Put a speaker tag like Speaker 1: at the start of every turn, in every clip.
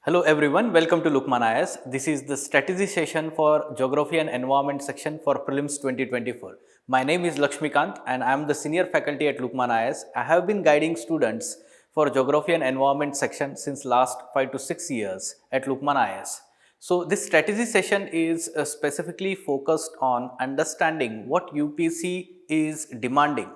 Speaker 1: Hello everyone, welcome to Lukmaan IAS. This is the strategy session for Geography and Environment section for Prelims 2024. My name is Laxmikant and I am the Senior Faculty at Lukmaan IAS. I have been guiding students for Geography and Environment section since last 5 to 6 years at Lukmaan IAS. So this strategy session is specifically focused on understanding what UPSC is demanding.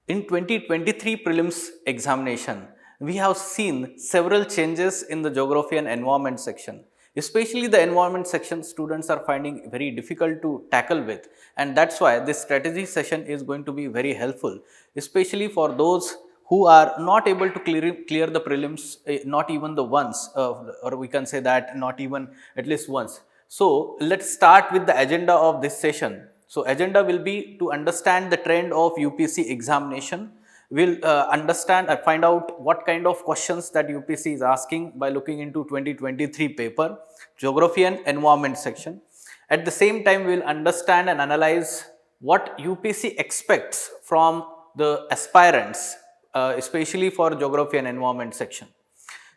Speaker 1: In 2023 prelims examination, we have seen several changes in the geography and environment section. Especially the environment section, students are finding very difficult to tackle with, and that's why this strategy session is going to be very helpful, especially for those who are not able to clear the prelims, not even the once, or we can say that not even at least once. So let's start with the agenda of this session. So agenda will be to understand the trend of UPSC examination. We'll understand or find out what kind of questions that UPSC is asking by looking into 2023 paper, geography and environment section. At the same time, we'll understand and analyze what UPSC expects from the aspirants, especially for geography and environment section.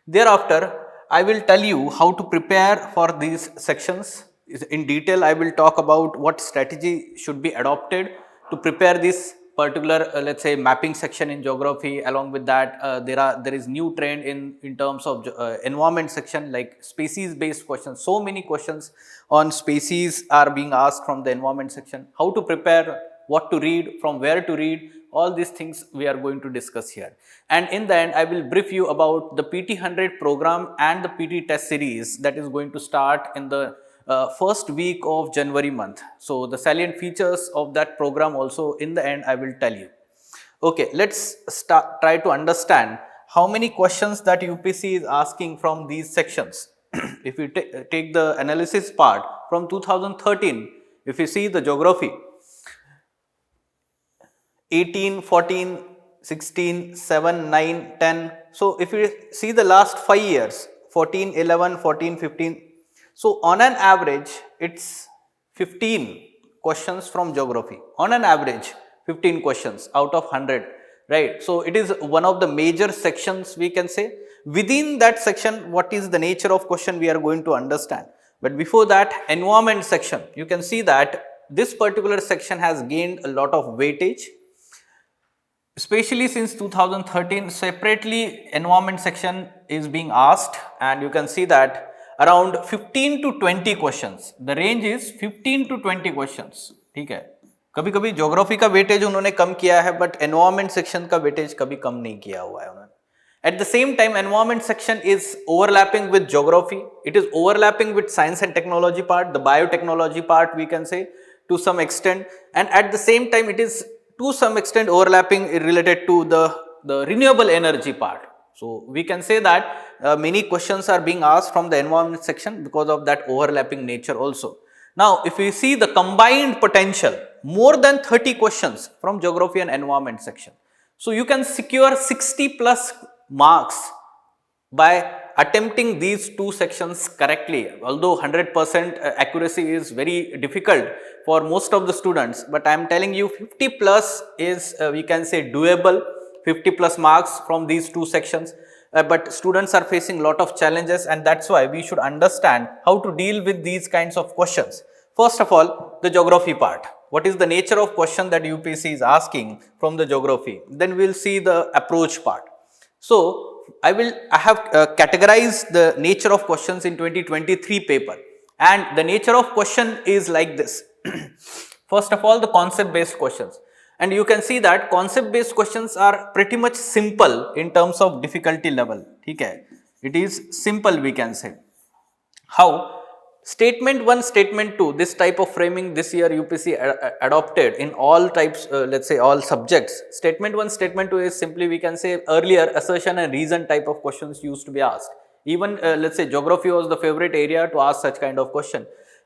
Speaker 1: Thereafter, I will tell you how to prepare for these sections. In detail, I will talk about what strategy should be adopted to prepare this particular, let's say, mapping section in geography. Along with that, there is new trend in terms of environment section, like species based questions. So many questions on species are being asked from the environment section. How to prepare, what to read, from where to read, all these things we are going to discuss here. And in the end, I will brief you about the PT 100 program and the PT test series that is going to start in the first week of January month. So the salient features of that program also in the end I will tell you. Okay, let's try to understand how many questions that UPSC is asking from these sections. If you take the analysis part from 2013, if you see the geography, 18, 14, 16, 7, 9, 10. So if you see the last 5 years, 14, 11, 14, 15. So on an average, it's 15 questions from geography. On an average, 15 questions out of 100, right? So it is one of the major sections, we can say. Within that section, what is the nature of question we are going to understand. But before that, environment section, you can see that this particular section has gained a lot of weightage. Especially since 2013, separately environment section is being asked, and you can see that around 15 to 20 questions. The range is 15 to 20 questions. ठीक है, कभी कभी geography का weightage उन्होंने कम किया है, but environment section का weightage कभी कम नहीं किया हुआ है उन्होंने. At the same time, environment section is overlapping with geography. It is overlapping with science and technology part, the biotechnology part, we can say, to some extent. And at the same time, it is to some extent overlapping related to the renewable energy part. So we can say that many questions are being asked from the environment section because of that overlapping nature also. Now, if we see the combined potential, more than 30 questions from geography and environment section. So you can secure 60 plus marks by attempting these two sections correctly, although 100% accuracy is very difficult for most of the students, but I am telling you 50 plus is we can say doable, 50 plus marks from these two sections, but students are facing a lot of challenges, and that's why we should understand how to deal with these kinds of questions. First of all, the geography part. What is the nature of question that UPSC is asking from the geography? Then we will see the approach part. So I have categorized the nature of questions in 2023 paper, and the nature of question is like this. First of all, the concept based questions, and you can see that concept based questions are pretty much simple in terms of difficulty level. Okay, it is simple, we can say. How? Statement 1, statement 2, this type of framing this year UPSC adopted in all types, let's say all subjects. Statement 1, statement 2 is simply, we can say, earlier assertion and reason type of questions used to be asked. Even let's say geography was the favorite area to ask such kind of question.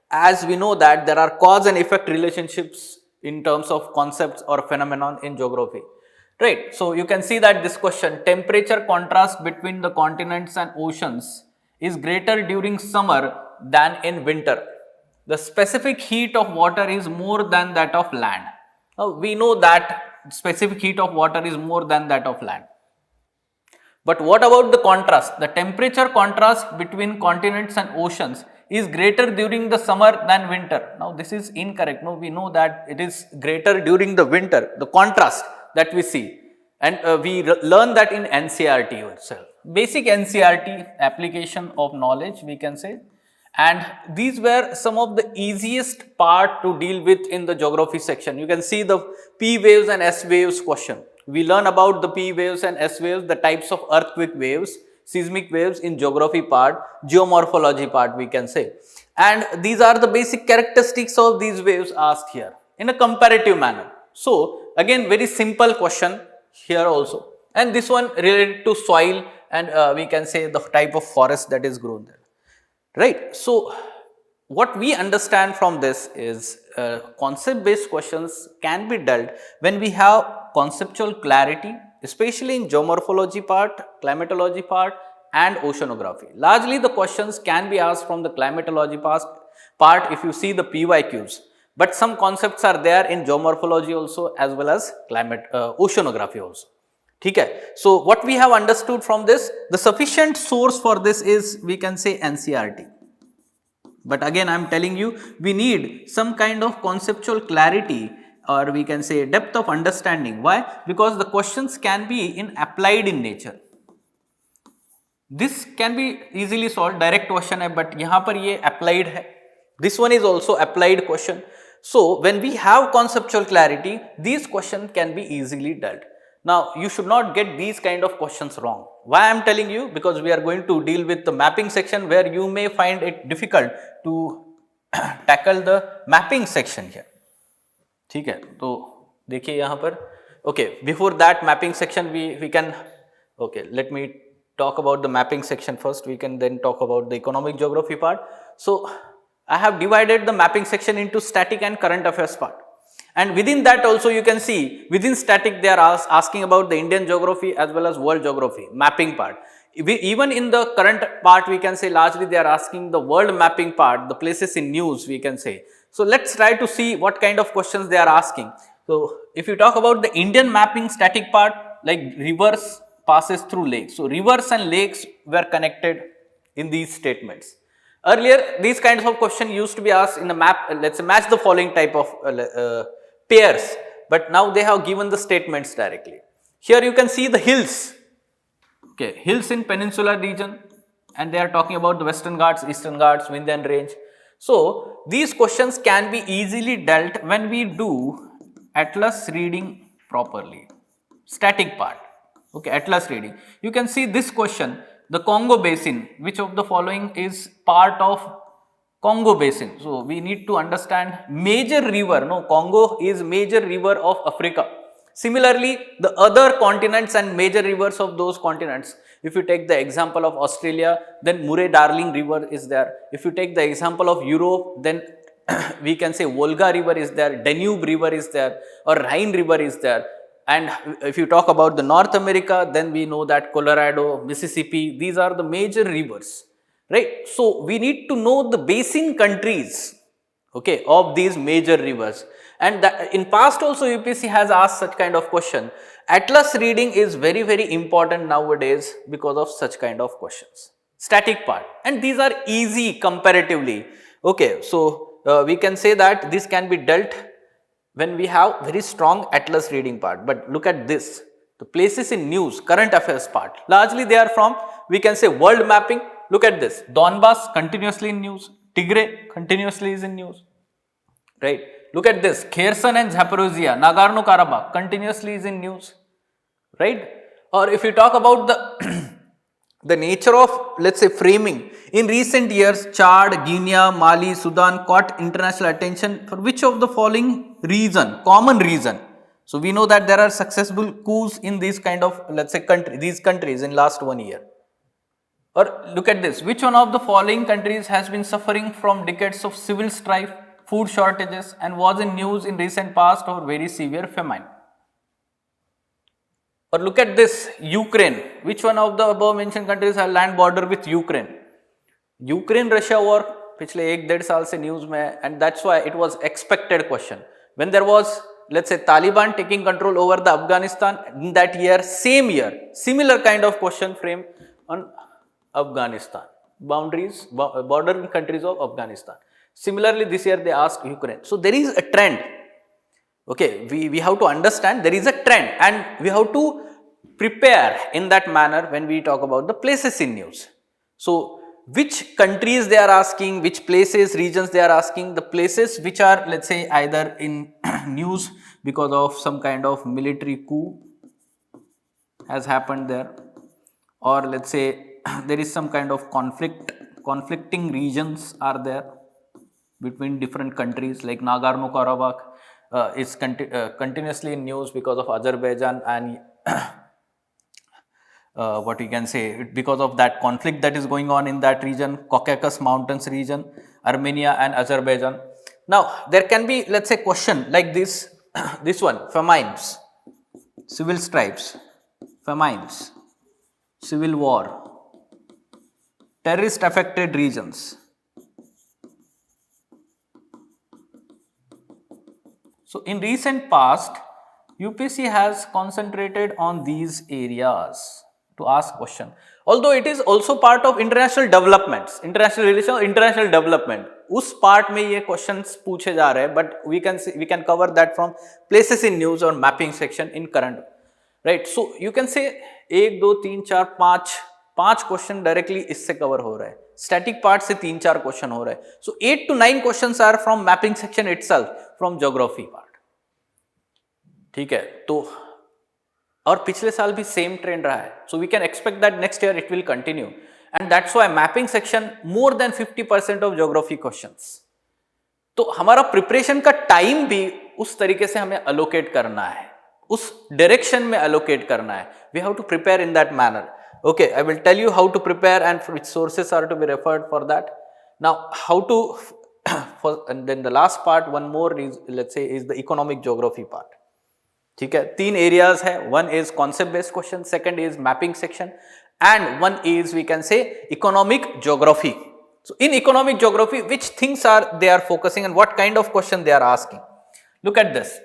Speaker 1: As we know that there are cause and effect relationships in terms of concepts or phenomenon in geography. Right. So you can see that this question, temperature contrast between the continents and oceans is greater during summer than in winter. The specific heat of water is more than that of land. Now we know that specific heat of water is more than that of land. But what about the contrast? The temperature contrast between continents and oceans is greater during the summer than winter. Now this is incorrect. No, we know that it is greater during the winter, the contrast that we see. And we learn that in NCERT itself. Basic NCERT application of knowledge, we can say. And these were some of the easiest part to deal with in the geography section. You can see the P waves and S waves question. We learn about the P waves and S waves, the types of earthquake waves, seismic waves in geography part, geomorphology part, we can say. And these are the basic characteristics of these waves asked here in a comparative manner. So again, very simple question here also. And this one related to soil and we can say the type of forest that is grown there. Right. So what we understand from this is concept based questions can be dealt when we have conceptual clarity, especially in geomorphology part, climatology part and oceanography. Largely the questions can be asked from the climatology part if you see the PYQs, but some concepts are there in geomorphology also as well as oceanography also. Okay. So what we have understood from this, the sufficient source for this is, we can say, NCERT. But again, I am telling you, we need some kind of conceptual clarity, or we can say depth of understanding. Why? Because the questions can be applied in nature. This can be easily solved, direct question hai, but यहाँ पर ये applied hai. This one is also applied question. So when we have conceptual clarity, these questions can be easily dealt. Now, you should not get these kind of questions wrong. Why I am telling you? Because we are going to deal with the mapping section where you may find it difficult to tackle the mapping section here. ठीक है, तो देखिए यहाँ पर. Okay, before that mapping section we can, okay, let me talk about the mapping section first. We can then talk about the economic geography part. So I have divided the mapping section into static and current affairs part. And within that also you can see, within static they are asking about the Indian geography as well as world geography, mapping part. Even in the current part we can say largely they are asking the world mapping part, the places in news we can say. So let's try to see what kind of questions they are asking. So if you talk about the Indian mapping static part, like rivers passes through lakes. So rivers and lakes were connected in these statements. Earlier these kinds of questions used to be asked in a map, let's say match the following type of pairs, but now they have given the statements directly. Here you can see the hills, okay, hills in peninsular region, and they are talking about the Western Ghats, Eastern Ghats, Vindhyan range. So these questions can be easily dealt when we do atlas reading properly, static part, okay, atlas reading. You can see this question, the Congo basin, which of the following is part of Congo basin? So we need to understand major river, no, Congo is major river of Africa. Similarly, the other continents and major rivers of those continents, if you take the example of Australia, then Murray-Darling river is there. If you take the example of Europe, then we can say Volga river is there, Danube river is there, or Rhine river is there. And if you talk about the North America, then we know that Colorado, Mississippi, these are the major rivers, right? So we need to know the basin countries, okay, of these major rivers. And that in past also UPSC has asked such kind of question. Atlas reading is very, very important nowadays because of such kind of questions. Static part, and these are easy comparatively. Okay, so we can say that this can be dealt when we have very strong atlas reading part. But look at this, the places in news, current affairs part, largely they are from, we can say, world mapping. Look at this, Donbass continuously in news, Tigray continuously is in news, right? Look at this, Kherson and Zaporozhye, Nagorno-Karabakh continuously is in news, right? Or if you talk about the the nature of, let's say, framing, in recent years, Chad, Guinea, Mali, Sudan caught international attention for which of the following reason, common reason? So we know that there are successful coups in these kind of, let's say, these countries in last 1 year. Or look at this, which one of the following countries has been suffering from decades of civil strife, food shortages, and was in news in recent past or very severe famine? Or look at this, Ukraine. Which one of the above mentioned countries have land border with Ukraine? Ukraine-Russia war पिछले 1-1.5 साल से news में, and that's why it was expected question. When there was let's say Taliban taking control over the Afghanistan in that year, same year, similar kind of question frame on Afghanistan, boundaries, bordering countries of Afghanistan. Similarly, this year they asked Ukraine. So there is a trend. Okay, we have to understand there is a trend and we have to prepare in that manner when we talk about the places in news. So which countries they are asking, which places, regions they are asking, the places which are, let's say, either in news because of some kind of military coup has happened there, or let's say there is some kind of conflicting regions are there between different countries, like Nagorno-Karabakh is continuously in news because of Azerbaijan and what we can say, because of that conflict that is going on in that region, Caucasus Mountains region, Armenia and Azerbaijan. Now, there can be, let's say, question like this, this one, famines, civil strifes, famines, civil war, terrorist affected regions. So, in recent past, UPSC has concentrated on these areas to ask question. Although it is also part of international developments, international relations, international development. उस part में ये questions पूछे जा रहे हैं, but we can cover that from places in news or mapping section in current, right? So you can say 1, 2, 3, 4, 5 question directly इससे cover हो रहा है. Static part से 3-4 question हो रहा है. So 8 to 9 questions are from mapping section itself, from geography part. ठीक है, तो और पिछले साल भी सेम ट्रेंड रहा है. So we can expect that next year it will continue and that's why mapping section more than 50% of geography questions. तो हमारा प्रिपरेशन का टाइम भी उस तरीके से हमें अलोकेट करना है, उस डायरेक्शन में अलोकेट करना है. We have to prepare in that manner. Okay, I will tell you how to prepare and which sources are to be referred for that. Now how to and then the last part, one more is, let's say, is the economic geography part. ठीक है, 3 areas है. One is concept based question, second is mapping section, and one is, we can say, economic geography. So in economic geography, which things are they are focusing and what kind of question they are asking? Look at this.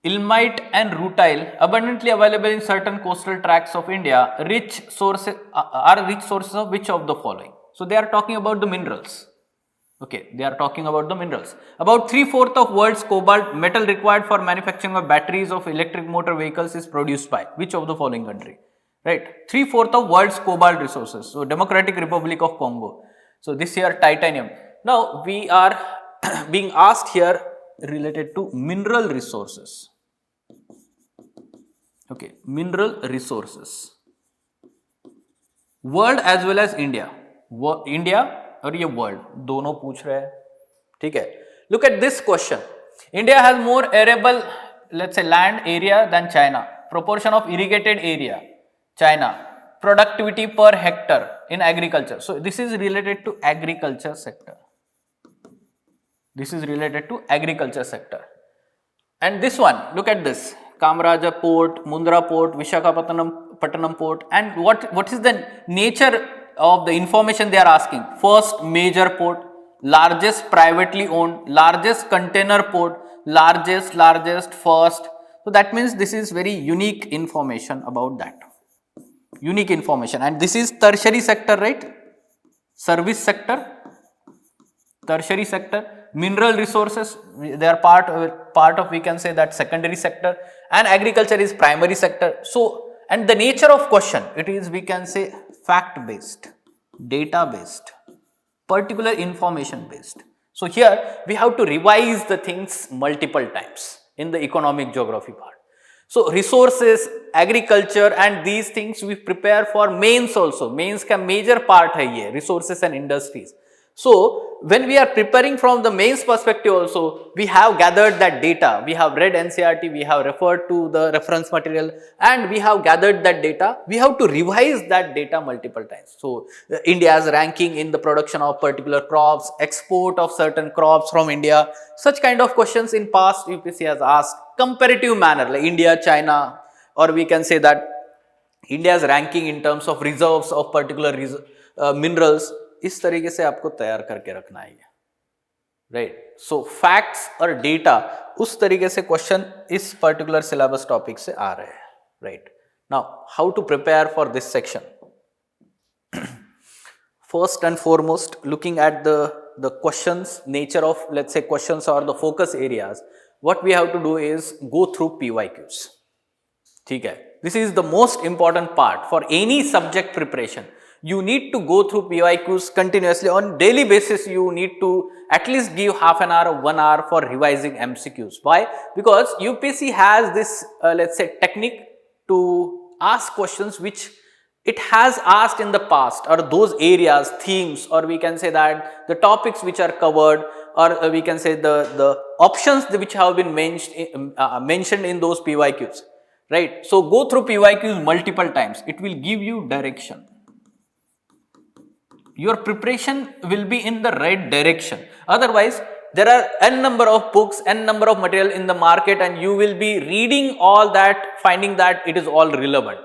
Speaker 1: Ilmenite and rutile abundantly available in certain coastal tracts of India, rich sources of which of the following? So they are talking about the minerals. Okay, they are talking about the minerals. About 3/4 of world's cobalt metal required for manufacturing of batteries of electric motor vehicles is produced by which of the following country? Right, 3/4 of world's cobalt resources. So Democratic Republic of Congo. So this here titanium. Now we are being asked here related to mineral resources. Okay, mineral resources. World as well as India. India और ये world दोनों पूछ रहे हैं. ठीक है, look at this question. India has more arable, let's say, land area than China. Proportion of irrigated area China. Productivity per hectare in agriculture. So this is related to agriculture sector. This is related to agriculture sector. And this one, look at this. Kamaraja Port, Mundra Port, Visakhapatnam Port. And what is the nature of the information they are asking? First major port, largest privately owned, largest container port, largest, first. So that means this is very unique information about that. Unique information. And this is tertiary sector, right? Service sector, tertiary sector. Mineral resources, they are part of, we can say, that secondary sector, and agriculture is primary sector. So, and the nature of question, it is, we can say, fact based, data based, particular information based. So here we have to revise the things multiple times in the economic geography part. So resources, agriculture and these things we prepare for mains also. Mains का major part है ये, resources and industries. So when we are preparing from the mains perspective also, we have gathered that data. We have read NCERT, we have referred to the reference material, and we have gathered that data. We have to revise that data multiple times. So India's ranking in the production of particular crops, export of certain crops from India, such kind of questions in past UPSC has asked. Comparative manner, like India, China, or we can say that India's ranking in terms of reserves of particular minerals. इस तरीके से आपको तैयार करके रखना है. Right. सो facts और data उस तरीके से क्वेश्चन इस पर्टिकुलर सिलेबस टॉपिक से आ रहे हैं. Right. Now how to prepare for this section. First and foremost, looking at the questions, nature of, let's say, questions or the focus areas, what we have to do is go through PYQs. ठीक है. This is the most important part for any subject preparation. You need to go through PYQs continuously on daily basis. You need to at least give half an hour or 1 hour for revising MCQs. Why? Because UPSC has this, let's say, technique to ask questions which it has asked in the past, or those areas, themes, or we can say that the topics which are covered, or we can say the options which have been mentioned in those PYQs. Right. So go through PYQs multiple times. It will give you direction. Your preparation will be in the right direction. Otherwise, there are n number of books, n number of material in the market, and you will be reading all that, finding that it is all relevant.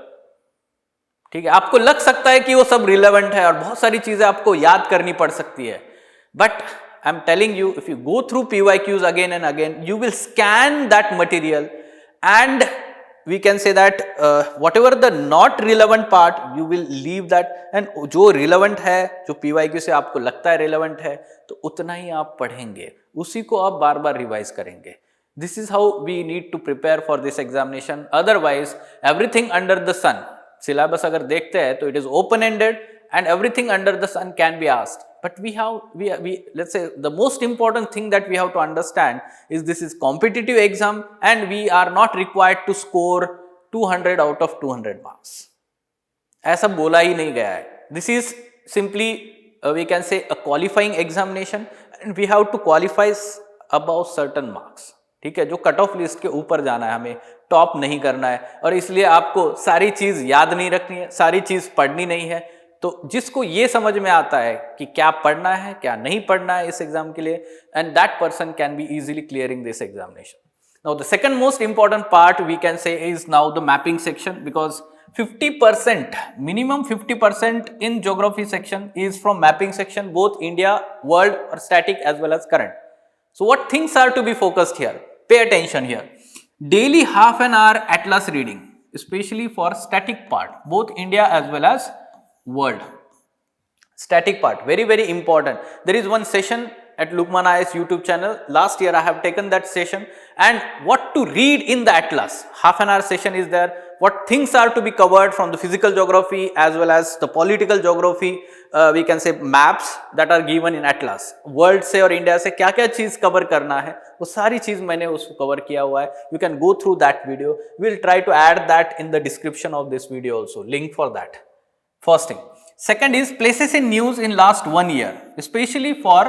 Speaker 1: ठीक है. आपको लग सकता है कि वो सब relevant है और बहुत सारी चीजें आपको याद करनी पड़ सकती है, but I am telling you, if you go through PYQs again and again, you will scan that material and we can say that whatever the not relevant part, you will leave that, and जो relevant है, जो PYQ से आपको लगता है relevant है, तो उतना ही आप पढ़ेंगे, उसी को आप बार बार रिवाइज करेंगे. This is how we need to prepare for this examination. Otherwise, everything under the sun, syllabus अगर देखते हैं तो it is open ended and everything under the sun can be asked. But we let's say the most important thing that we have to understand is this is competitive exam and we are not required to score 200 out of 200 marks. ऐसा बोला ही नहीं गया है. This is simply we can say a qualifying examination and we have to qualify above certain marks. ठीक है. जो cut off list के ऊपर जाना है, हमें टॉप नहीं करना है, और इसलिए आपको सारी चीज याद नहीं रखनी है, सारी चीज पढ़नी नहीं है. तो जिसको ये समझ में आता है कि क्या पढ़ना है, क्या नहीं पढ़ना है इस एग्जाम के लिए, and that person can be easily clearing this examination. Now the second most important part we can say is now the mapping section, because 50%, minimum 50% in geography section is from mapping section, both India, world, or static as well as current. So what things are to be focused here? Pay attention here. Daily half an hour atlas reading, especially for static part, both India as well as world. Static part, very, very important. There is one session at Lukmaan IAS YouTube channel. Last year I have taken that session, and what to read in the atlas. Half an hour session is there. What things are to be covered from the physical geography as well as the political geography, we can say maps that are given in atlas. World से और India से क्या क्या चीज cover करना है, वो सारी चीज मैंने उसको कवर किया हुआ है. You can go through that video. We will try to add that in the description of this video also, link for that. First thing. Second is places in news in last 1 year, especially for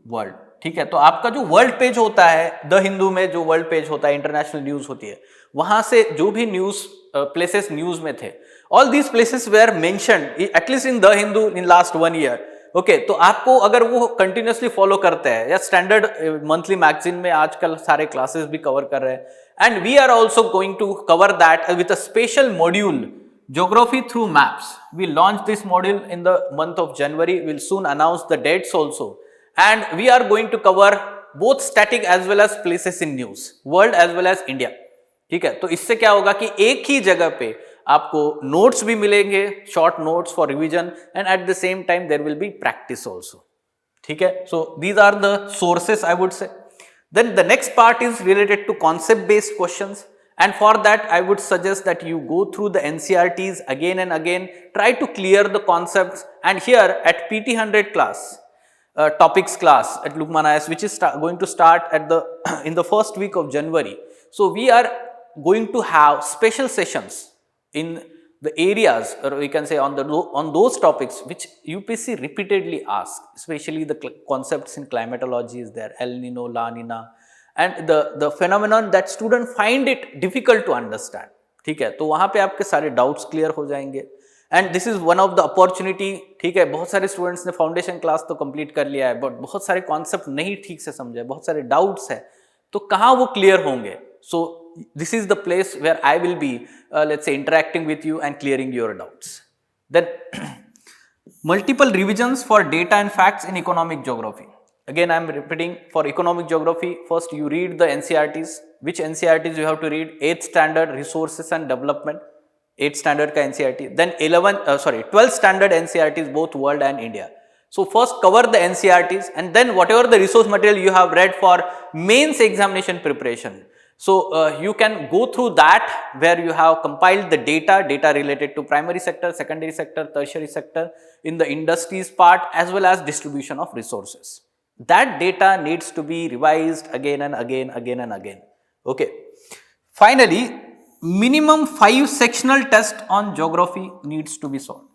Speaker 1: world. ठीक है. तो आपका जो world page होता है, the Hindu में जो world page होता है, इंटरनेशनल न्यूज होती है, वहां से जो भी न्यूज प्लेसेस न्यूज में थे, all these places were mentioned at least in the Hindu in last 1 year. Okay. तो आपको अगर वो कंटिन्यूसली फॉलो करते हैं, या स्टैंडर्ड मंथली मैगजीन में आजकल सारे क्लासेस भी कवर कर रहे हैं, and we are also going to cover that with a special module, Geography through maps. We launched this module in the month of January. We'll soon announce the dates also. And we are going to cover both static as well as places in news, world as well as India. ठीक है. तो इससे क्या होगा कि एक ही जगह पे आपको नोट्स भी मिलेंगे, short notes for revision, and at the same time there will be practice also. ठीक है. So these are the sources I would say. Then the next part is related to concept based questions. And for that, I would suggest that you go through the NCRTs again and again, try to clear the concepts. And here at PT100 class, topics class at Lukmaan IAS, which is going to start at in the first week of January. So we are going to have special sessions in the areas, or we can say on those topics which UPSC repeatedly asks, especially the concepts in climatology is there, El Nino, La Nina, and the phenomenon that student find it difficult to understand. ठीक है. तो वहां पे आपके सारे doubts clear हो जाएंगे, and this is one of the opportunity. ठीक है. बहुत सारे स्टूडेंट्स ने फाउंडेशन क्लास तो कंप्लीट कर लिया है, बट बहुत सारे कॉन्सेप्ट नहीं ठीक से समझे, बहुत सारे डाउट्स है, तो कहाँ वो क्लियर होंगे. So this is the place where I will be let's say interacting with you and clearing your doubts. Then Multiple revisions for data and facts in economic geography. Again, I am repeating, for economic geography, first you read the NCERTs. Which NCERTs you have to read? 8th standard resources and development, 8th standard ka NCERT. Then 12th standard NCERTs, both world and India. So first cover the NCERTs, and then whatever the resource material you have read for mains examination preparation. So you can go through that, where you have compiled the data related to primary sector, secondary sector, tertiary sector, in the industries part, as well as distribution of resources. That data needs to be revised again and again. Okay. Finally, minimum 5 sectional tests on geography needs to be solved.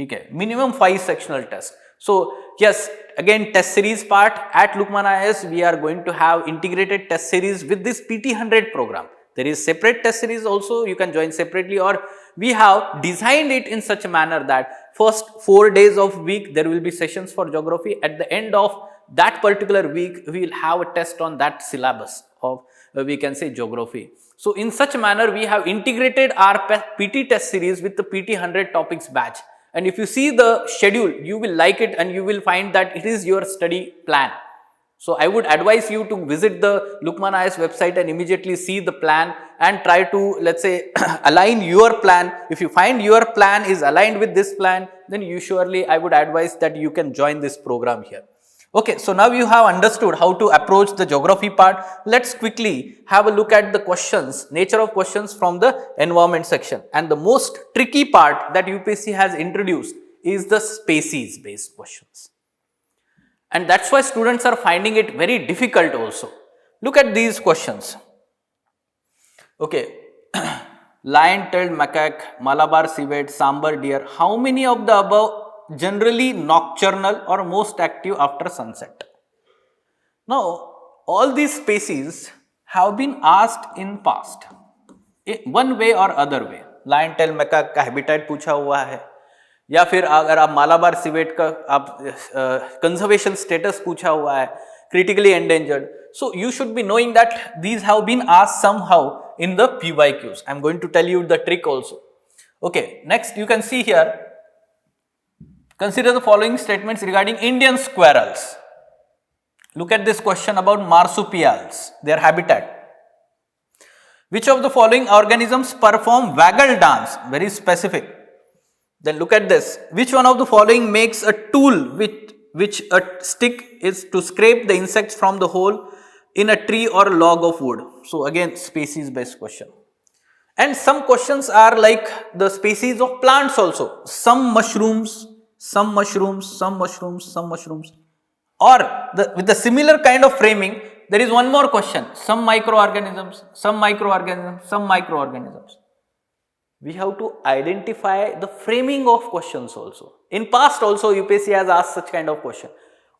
Speaker 1: Okay. Minimum 5 sectional tests. So yes, again, test series part at Lukmaan IAS, we are going to have integrated test series with this PT100 program. There is separate test series also, you can join separately, or we have designed it in such a manner that first 4 days of week there will be sessions for geography. At the end of that particular week, we will have a test on that syllabus of we can say geography. So in such a manner, we have integrated our PT test series with the PT100 topics batch. And if you see the schedule, you will like it, and you will find that it is your study plan. So I would advise you to visit the Lukmaan IAS website and immediately see the plan and try to, let's say, align your plan. If you find your plan is aligned with this plan, then you surely, I would advise that you can join this program here. Okay, so now you have understood how to approach the geography part. Let's quickly have a look at the questions, nature of questions from the environment section. And the most tricky part that UPSC has introduced is the species based questions. And that's why students are finding it very difficult also. Look at these questions. Okay, lion-tailed macaque, Malabar civet, sambar deer. How many of the above generally nocturnal or most active after sunset? Now, all these species have been asked in past, one way or other way. Lion-tailed macaque का habitat पूछा हुआ है, या फिर अगर आप Malabar civet का आप कंजर्वेशन स्टेटस पूछा हुआ है, critically endangered. So you should be knowing that these have been asked somehow in the PYQs. I am going to tell you the trick also. Okay, next you can see here. Consider the following statements regarding Indian squirrels. Look at this question about marsupials, their habitat. Which of the following organisms perform waggle dance? Very specific. Then look at this. Which one of the following makes a tool with which a stick is to scrape the insects from the hole in a tree or log of wood? So again, species based question. And some questions are like the species of plants also. Some mushrooms, some mushrooms, some mushrooms, some mushrooms. Or with the similar kind of framing, there is one more question. Some microorganisms, some microorganisms, some microorganisms. We have to identify the framing of questions also. In past also, UPSC has asked such kind of question.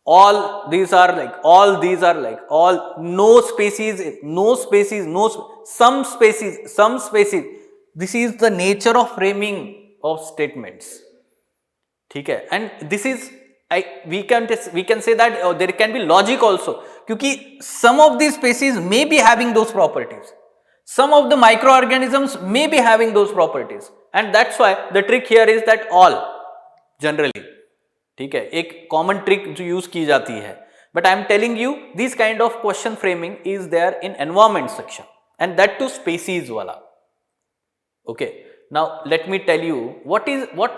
Speaker 1: All these are like, all these are like, all, no species, no species, no, some species, some species. This is the nature of framing of statements. Okay, and this is, we can say that there can be logic also, because some of these species may be having those properties. Some of the microorganisms may be having those properties, and that's why the trick here is that all generally. ठीक है, एक common trick जो use की जाती है. But I am telling you, this kind of question framing is there in environment section, and that too species wala. Okay. Now let me tell you what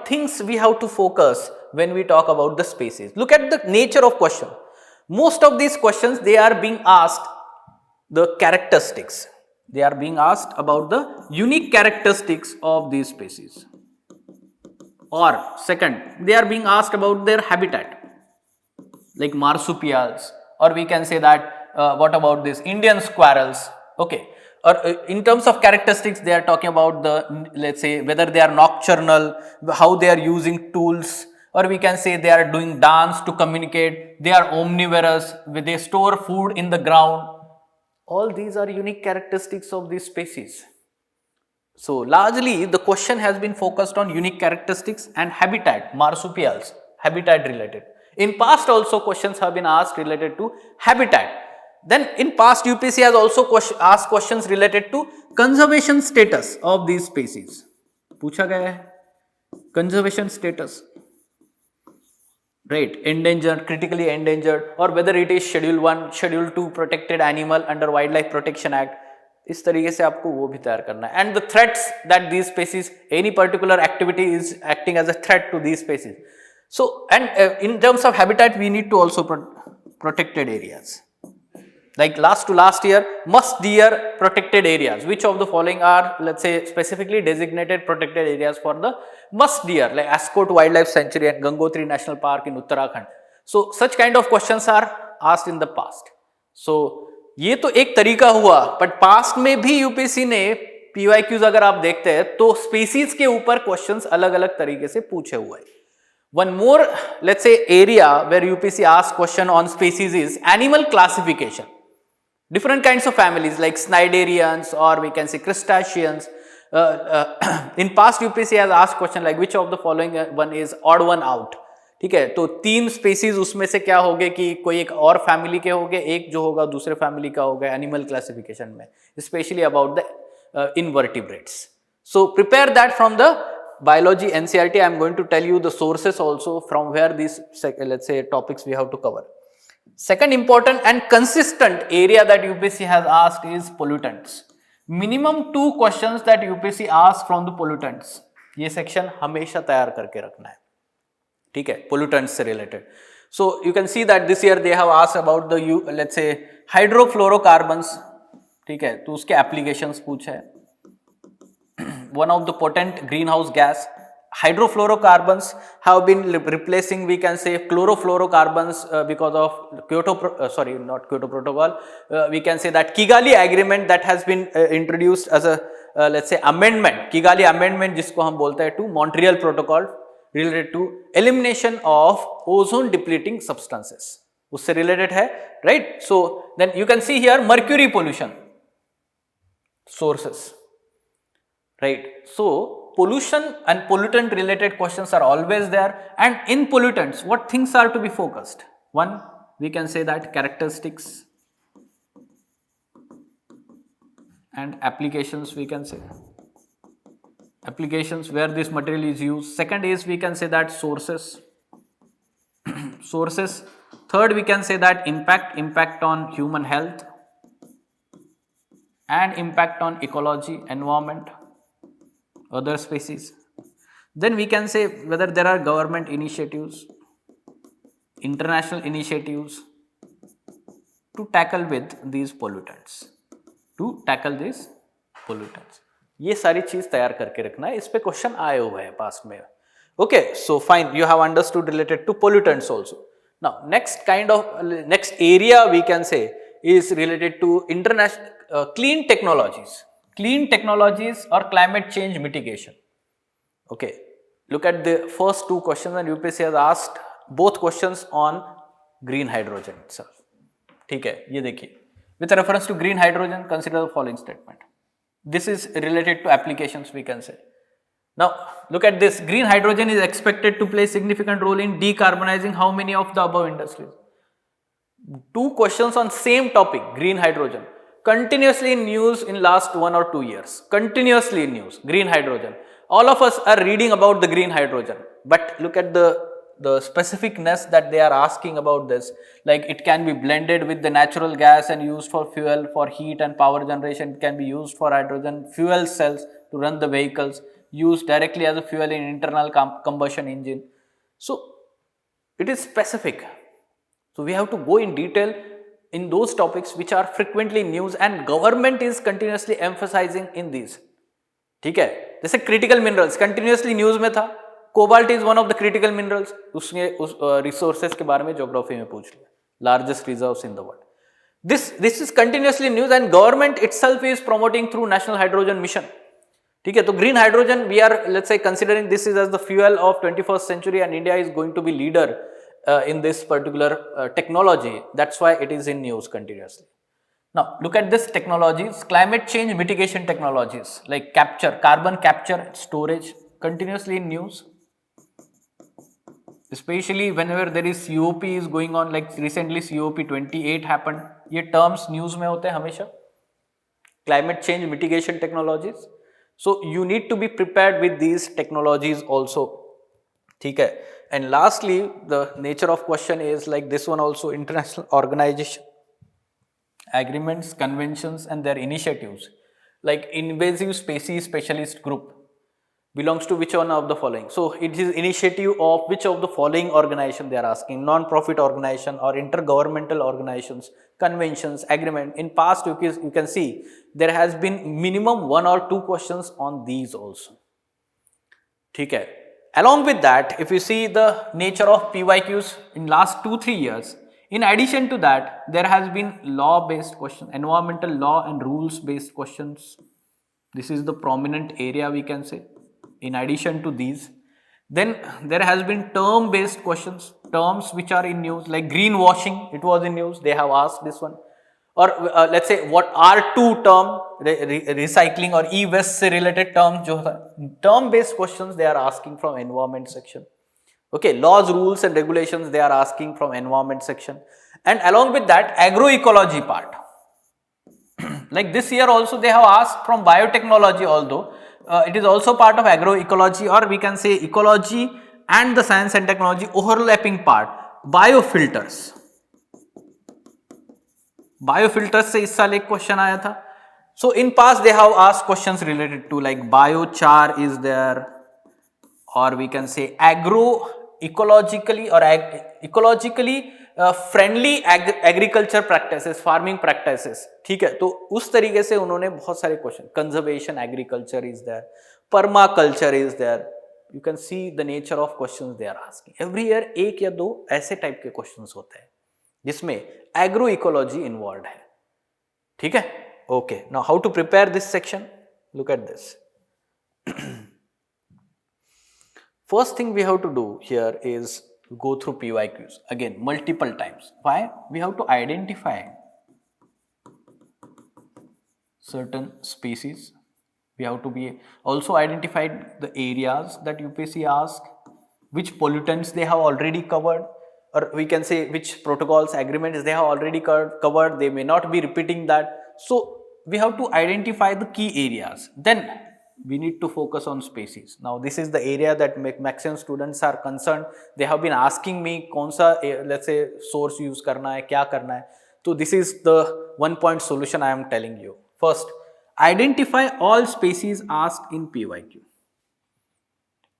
Speaker 1: things we have to focus when we talk about the species. Look at the nature of question. Most of these questions, they are being asked the characteristics. They are being asked about the unique characteristics of these species. Or second, they are being asked about their habitat, like marsupials, or we can say that what about this Indian squirrels. Okay. Or in terms of characteristics, they are talking about the, let's say, whether they are nocturnal, how they are using tools, or we can say they are doing dance to communicate, they are omnivorous, they store food in the ground. All these are unique characteristics of these species. So largely the question has been focused on unique characteristics and habitat, marsupials, habitat related. In past also questions have been asked related to habitat. Then in past UPSC has also asked questions related to conservation status of these species. पूछा गया है conservation status. right, endangered, critically endangered, or whether it is schedule 1, schedule 2 protected animal under wildlife protection act. इस तरीके से आपको वो भी तैयार करना है. And the threats that these species, any particular activity is acting as a threat to these species. So, and in terms of habitat, we need to also protected areas. Like last to last year, must deer protected areas. Which of the following are, let's say, specifically designated protected areas for the must deer, like Ascot Wildlife Sanctuary and Gangotri National Park in Uttarakhand. So such kind of questions are asked in the past. So ये तो एक तरीका हुआ, but past में भी UPSC ने PYQs अगर आप देखते हैं तो स्पीसीज के ऊपर क्वेश्चंस अलग अलग तरीके से पूछे हुए हैं. One more, let's say, area where UPSC asks question on species is animal classification. Different kinds of families like cnidarians or we can say crustaceans. In past UPSC has asked question like which of the following one is odd one out. ठीक है, तो 3 species उसमें से क्या होगे कि कोई एक और फैमिली के होंगे, एक जो होगा दूसरे फैमिली का होगा एनिमल क्लासिफिकेशन में, specially about the invertebrates. So prepare that from the biology NCERT. I am going to tell you the sources also from where these, let's say, topics we have to cover. Second important and consistent area that UPSC has asked is pollutants. Minimum 2 questions that UPSC asks from the pollutants. ये section हमेशा तैयार करके रखना है, ठीक है, pollutants से related. So you can see that this year they have asked about the, let's say, hydrofluorocarbons, ठीक है, तो उसके applications पूछे है. One of the potent greenhouse gas. Hydrofluorocarbons have been replacing, we can say, chlorofluorocarbons because of not Kyoto Protocol. We can say that Kigali Agreement that has been introduced as a, let's say, amendment. Kigali Amendment जिसको हम बोलते हैं to Montreal Protocol related to elimination of ozone depleting substances. उससे related है, right? So then you can see here mercury pollution sources. Right. So pollution and pollutant related questions are always there, and in pollutants what things are to be focused? One, we can say that characteristics and applications, we can say applications where this material is used. Second is we can say that sources. Sources. Third, we can say that impact on human health and impact on ecology, environment, other species. Then we can say whether there are government initiatives, international initiatives to tackle with these pollutants. ये सारी चीज तैयार करके रखना है, इस पे question आए हुए हैं पास में. Okay, so fine, you have understood related to pollutants also. Now next area we can say is related to international clean technologies or climate change mitigation. Okay, look at the first 2 questions and UPSC has asked both questions on green hydrogen itself. ठीक है, ये देखिए, with reference to green hydrogen consider the following statement. This is related to applications, we can say. Now look at this, green hydrogen is expected to play significant role in decarbonizing how many of the above industries? 2 questions on same topic, green hydrogen. Continuously in news in last 1 or 2 years, continuously in news, green hydrogen. All of us are reading about the green hydrogen, but look at the specificness that they are asking about this. Like it can be blended with the natural gas and used for fuel, for heat and power generation. It can be used for hydrogen fuel cells to run the vehicles, used directly as a fuel in internal combustion engine. So it is specific. So we have to go in detail in those topics which are frequently in news and government is continuously emphasizing in these. ठीक है, जैसे critical minerals continuously news में था, cobalt is one of the critical minerals, उसने उस resources के बारे में geography में पूछ लिया, largest reserves in the world. This is continuously news and government itself is promoting through National Hydrogen Mission. ठीक है, तो green hydrogen we are, let's say, considering this is as the fuel of 21st century and India is going to be leader in this particular technology. That's why it is in news continuously. Now look at this technologies, climate change mitigation technologies like carbon capture storage, continuously in news, especially whenever there is COP is going on, like recently COP28 happened. ये terms news में होते हैं हमेशा. Climate change mitigation technologies. So you need to be prepared with these technologies also. ठीक है. And lastly, the nature of question is like this one also, international organization, agreements, conventions and their initiatives. Like invasive species specialist group belongs to which one of the following? So it is initiative of which of the following organization they are asking: non-profit organization or intergovernmental organizations, conventions, agreement. In past you can see there has been minimum 1 or 2 questions on these also. Okay. Along with that, if you see the nature of PYQs in last 2-3 years, in addition to that, there has been law based question, environmental law and rules based questions. This is the prominent area we can say. In addition to these, then there has been term based questions, terms which are in news like greenwashing, it was in news, they have asked this one. Or let's say what R2 term, recycling or e-waste related terms, term based questions they are asking from environment section. Okay, laws, rules and regulations they are asking from environment section. And along with that, agroecology part. Like this year also they have asked from biotechnology, although it is also part of agroecology, or we can say ecology and the science and technology overlapping part, biofilters. Biofilters से इस साल एक question आया था. So in past they have asked questions related to like biochar is there, or we can say agroecologically or ecologically friendly agriculture practices, farming practices. ठीक है, तो उस तरीके से उन्होंने बहुत सारे question, conservation agriculture is there, permaculture is there. You can see the nature of questions they are asking. Every year 1 या 2 ऐसे टाइप के क्वेश्चंस होते हैं जिसमें एग्रो इकोलॉजी इन्वॉल्व है. ठीक है, okay. Now how to prepare this section, look at this. First thing we have to do here is go through PYQs again multiple times. Why? We have to identify certain species. We have to be also identified the areas that UPSC ask, which pollutants they have already covered, or we can say which protocols, agreements they have already covered. They may not be repeating that. So we have to identify the key areas. Then we need to focus on species. Now this is the area that maximum students are concerned. They have been asking me कौन सा let's say source use करना है, क्या करना है. So this is the 1-point solution I am telling you. First, identify all species asked in PYQ.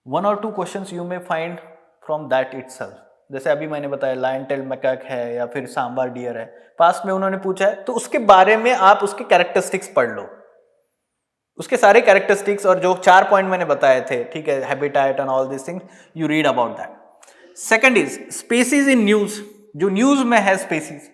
Speaker 1: 1 or 2 questions you may find from that itself. जैसे अभी मैंने बताया लायन टेल मैकाक है या फिर सांबर डियर है, पास्ट में उन्होंने पूछा है, तो उसके बारे में आप उसके कैरेक्टरिस्टिक्स पढ़ लो, उसके सारे कैरेक्टरिस्टिक्स और जो 4 पॉइंट मैंने बताए थे. ठीक है, habitat and all this things, you read about that. Second is species in news. जो न्यूज में है स्पीसीज,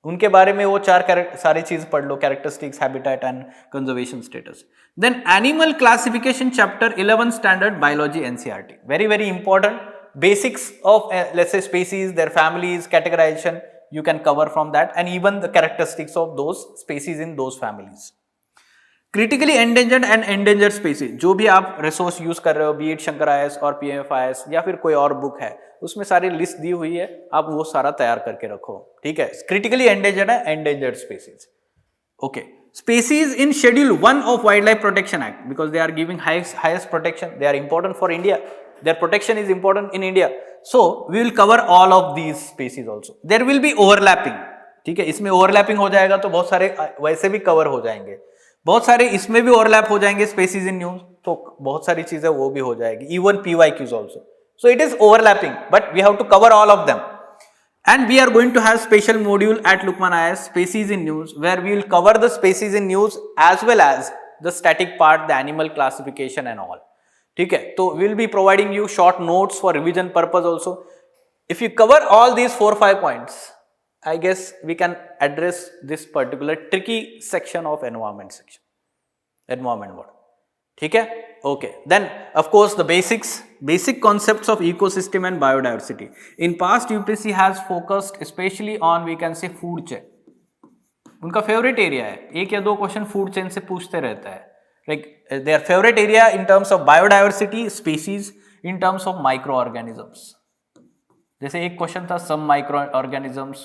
Speaker 1: उनके बारे में वो सारी चीज पढ़ लो, characteristics, habitat and conservation status. Then animal classification chapter 11 standard biology NCERT, very very important. Basics of let's say species, their families, categorisation you can cover from that, and even the characteristics of those species in those families. Critically endangered and endangered species, जो भी आप resource use कर रहे हो, B it Shankar IAS और PMF IAS या फिर कोई और बुक है, उसमें सारी लिस्ट दी हुई है, आप वो सारा तैयार करके रखो. ठीक है, क्रिटिकली एंडेंजर्ड है endangered species. Okay, species in schedule 1 of wildlife protection act, because they are giving highest protection, they are important for India, their protection is important in India. So we will cover all of these species also. There will be overlapping. ठीक है, इसमें overlapping हो जाएगा तो बहुत सारे वैसे भी कवर हो जाएंगे, बहुत सारे इसमें भी ओवरलैप हो जाएंगे स्पेसीज इन न्यूज, तो बहुत सारी चीजें वो भी हो जाएगी, even PYQs also. So it is overlapping, but we have to cover all of them. And we are going to have special module at Lukmaan IAS, species in news, where we will cover the species in news as well as the static part, the animal classification and all. ठीक है, तो we will be providing you short notes for revision purpose also. If you cover all these 4-5 points, I guess we can address this particular tricky section of environment section, environment word. ठीक है, okay. Then of course the basic concepts of ecosystem and biodiversity. In past UPSC has focused especially on, we can say, food chain. उनका favourite area है, 1 या 2 question food chain से पूछते रहता है. Like their favorite area in terms of biodiversity, species, in terms of microorganisms. जैसे एक question था some microorganisms.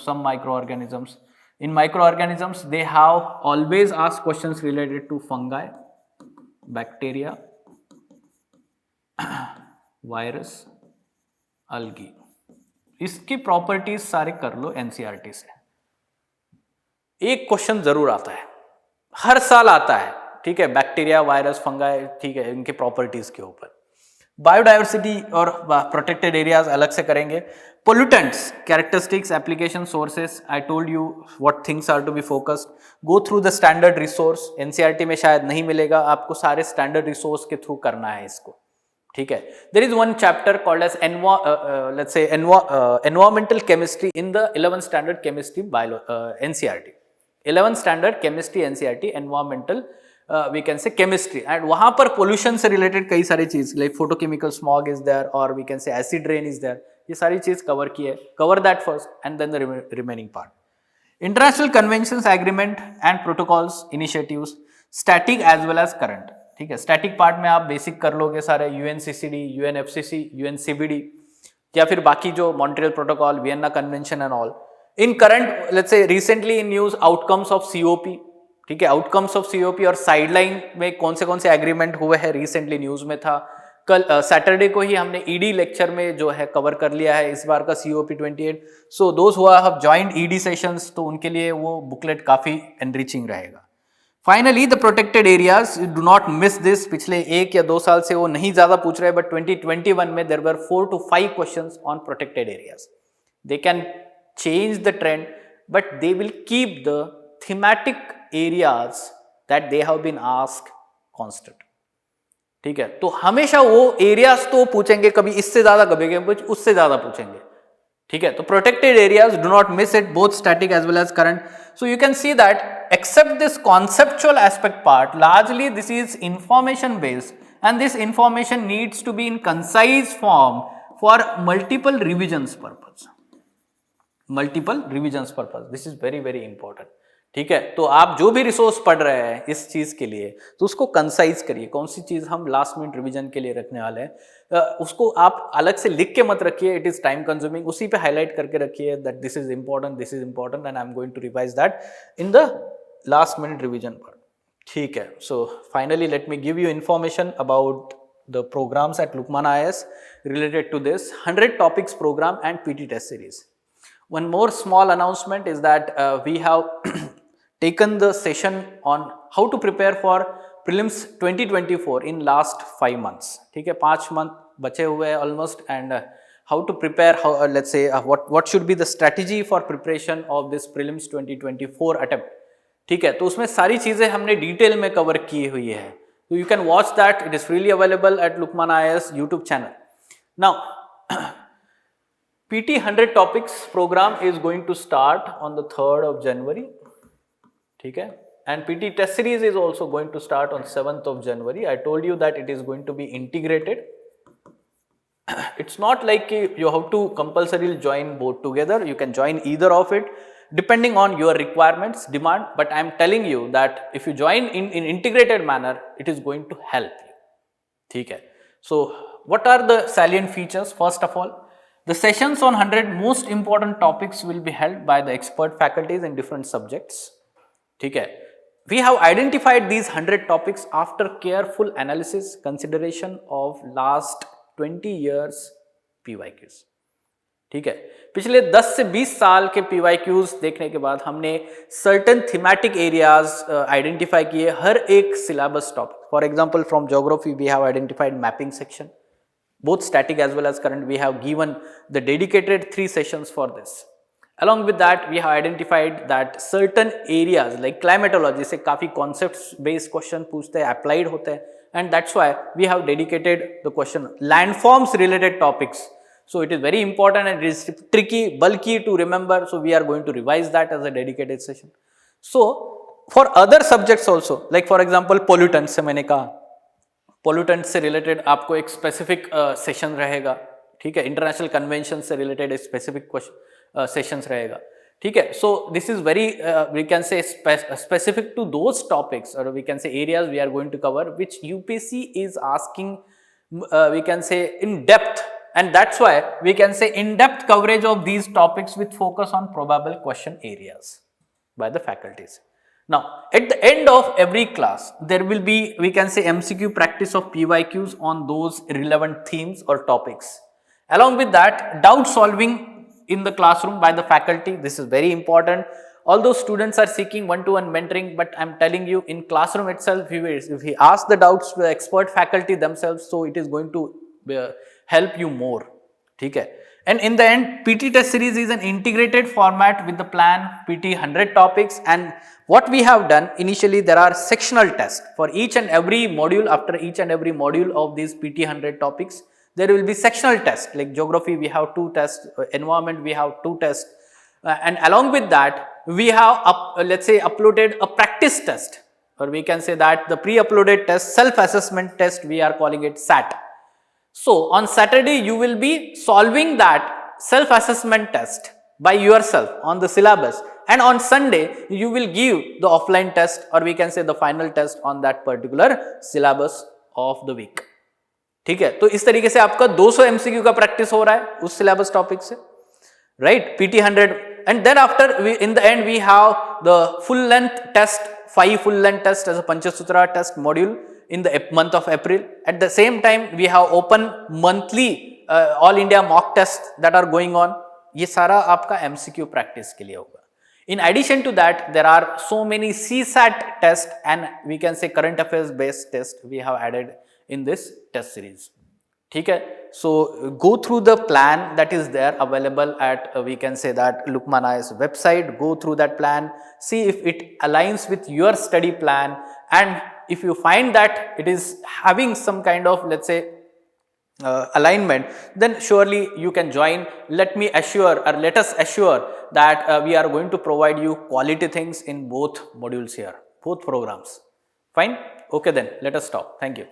Speaker 1: In microorganisms they have always asked questions related to fungi, bacteria, virus, algae, इसकी properties सारे कर लो एनसीईआरटी से। एक question जरूर आता है, हर साल आता है, ठीक है, बैक्टीरिया, वायरस, फंगाई, ठीक है, इनके प्रॉपर्टीज के ऊपर। बायोडाइवर्सिटी और प्रोटेक्टेड एरियाज अलग से करेंगे। Pollutants, characteristics, application, sources, I told you what things are to be focused. Go through the standard resource, NCERT में शायद नहीं मिलेगा आपको, सारे स्टैंडर्ड रिसोर्स के थ्रू करना है इसको, ठीक है। There is one chapter called as let's say environmental chemistry in the 11th standard chemistry NCERT, 11th standard chemistry NCERT, environmental we can say chemistry, and वहां पर पोल्यूशन से रिलेटेड कई सारी चीज like photochemical smog is there और we can say acid rain is there, ये सारी चीज कवर की है। Cover that first and then the remaining part. International conventions, agreement and protocols, initiatives, static as well as current, ठीक है। Static part में आप बेसिक कर लोगे सारे, यूएनसीसीडी, यूएनएफसीसी, यूएनसीबीडी, या फिर बाकी जो Montreal protocol, Vienna convention and all. In current, let's say recently in news, outcomes of COP, ठीक है, आउटकम्स ऑफ सीओपी और साइडलाइन में कौन से एग्रीमेंट हुए हैं, रिसेंटली न्यूज में था। कल सैटरडे को ही हमने ईडी लेक्चर में जो है कवर कर लिया है इस बार का COP 28। So those who have joined ED sessions, तो उनके लिए वो बुकलेट काफी एनरिचिंग रहेगा। Finally the protected areas, do not miss this, पिछले 1 या 2 साल से वो नहीं ज्यादा पूछ रहे, बट 2021 में there were 4 to 5 questions on protected areas. They can change the trend, but they will keep the thematic areas that they have been asked constant, ठीक है। तो हमेशा वो एरियाज तो पूछेंगे, कभी इससे ज्यादा, कभी उससे ज्यादा पूछेंगे, ठीक है। तो protected areas, do not miss it, both static as well as current. So you can see that except this conceptual aspect part, largely this is information based, and this information needs to be in concise form for multiple revisions purpose, multiple revisions purpose, this is very very important, ठीक है। तो आप जो भी resource पढ़ रहे हैं इस चीज के लिए, तो उसको कंसाइज करिए, कौन सी चीज हम लास्ट मिनट रिवीजन के लिए रखने वाले हैं, उसको आप अलग से लिख के मत रखिए, इट इज टाइम कंज्यूमिंग, उसी पे हाईलाइट करके रखिए that this is important, this is important, and I am going to revise that in the last minute revision part, ठीक है। So finally let me give you information about the programs at Lukmaan IAS related to this 100 topics program and PT test series. One more small announcement is that we have taken the session on how to prepare for prelims 2024 in last 5 months, ठीक है, 5 month बचे हुए हैं almost, and how to prepare, how let's say what should be the strategy for preparation of this prelims 2024 attempt, ठीक है। तो उसमें सारी चीजें हमने डिटेल में कवर की हुई है, so you can watch that, it is freely available at Lukmaan IAS YouTube channel. Now PT 100 topics program is going to start on the 3rd of January, ठीक है, and PT test series is also going to start on 7th of January. I told you that it is going to be integrated. It's not like you have to compulsorily join both together, you can join either of it depending on your requirements, demand, but I am telling you that if you join in integrated manner, it is going to help you, ठीक है। So what are the salient features? First of all, the sessions on 100 most important topics will be held by the expert faculties in different subjects, ठीक है। We have identified these 100 topics after careful analysis, consideration of last 20 years PYQs, ठीक है। पिछले 10 से 20 साल के PYQs देखने के बाद हमने सर्टेन थीमेटिक एरियाज आइडेंटिफाई किए हर एक syllabus topic. For example from geography we have identified mapping section, both static as well as current. We have given the dedicated 3 sessions for this. Along with that, we have identified that certain areas like climatology से काफी concepts based question पूछते हैं, applied होते हैं, and that's why we have dedicated the question landforms related topics. So it is very important and it is tricky, bulky to remember. So we are going to revise that as a dedicated session. So for other subjects also, like for example pollutants से मैंने कहा, pollutant से related आपको एक specific session रहेगा, ठीक है। International convention से रिलेटेड एक स्पेसिफिक सेशंस रहेगा, ठीक है। So this is very we can say specific to those topics और we can say areas we are going to cover which UPSC is asking, we can say in depth, and that's why we can say in depth coverage of these topics with focus on probable question areas by the faculties. Now, at the end of every class, there will be, we can say, MCQ practice of PYQs on those relevant themes or topics. Along with that, doubt solving in the classroom by the faculty. This is very important. Although students are seeking one-to-one mentoring, but I'm telling you, in classroom itself, if we ask the doubts to the expert faculty themselves, so it is going to help you more. Okay. And in the end, PT test series is an integrated format with the plan PT 100 topics. And what we have done initially, there are sectional tests for each and every module. After each and every module of these PT 100 topics, there will be sectional tests. Like geography, we have 2 tests. Environment, we have 2 tests. And along with that, we have let's say uploaded a practice test, or we can say that the pre-uploaded test, self-assessment test, we are calling it SAT. So on Saturday, you will be solving that self-assessment test by yourself on the syllabus, and on Sunday, you will give the offline test, or we can say the final test on that particular syllabus of the week. ठीक है, तो इस तरीके से आपका 200 MCQ का practice हो रहा है उस सिलेबस टॉपिक से, right? PT 100, and then after in the end we have the full length test, 5 full length tests as a Panchasutra test module in the month of April. At the same time, we have open monthly all India mock tests that are going on. ये सारा आपका MCQ practice के लिए होगा. In addition to that, there are so many CSAT tests and we can say current affairs based tests we have added in this test series. ठीक है, so go through the plan that is there available at we can say that Lukmaan IAS website. Go through that plan, see if it aligns with your study plan, and if you find that it is having some kind of, let's say, alignment, then surely you can join. Let me assure, or let us assure that we are going to provide you quality things in both modules here, both programs. Fine? Okay, then let us stop. Thank you.